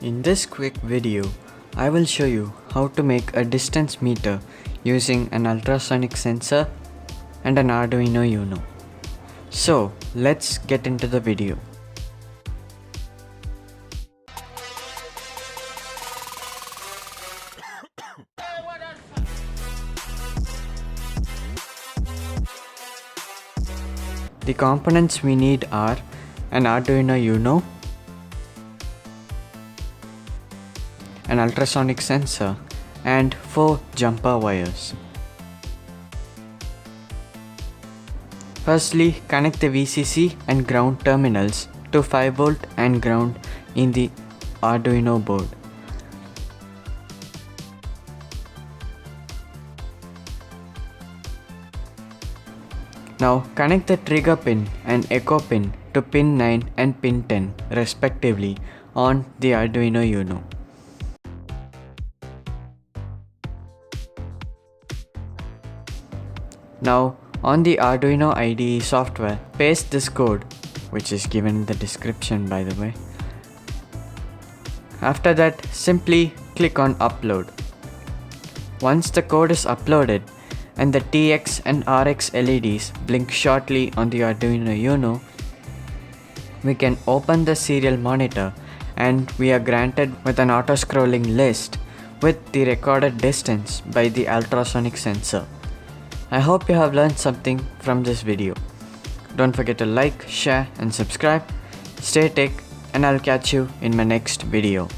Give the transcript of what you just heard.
In this quick video, I will show you how to make a distance meter using an ultrasonic sensor and an Arduino Uno. So let's get into the video. The components we need are an Arduino Uno, an ultrasonic sensor, and 4 jumper wires. Firstly, connect the VCC and ground terminals to 5V and ground in the Arduino board. Now connect the trigger pin and echo pin to pin 9 and pin 10 respectively on the Arduino Uno. Now on the Arduino IDE software, paste this code, which is given in the description by the way. After that, simply click on upload. Once the code is uploaded and the TX and RX LEDs blink shortly on the Arduino Uno, we can open the serial monitor and we are granted with an auto-scrolling list with the recorded distance by the ultrasonic sensor. I hope you have learned something from this video. Don't forget to like, share and subscribe. Stay tech, and I'll catch you in my next video.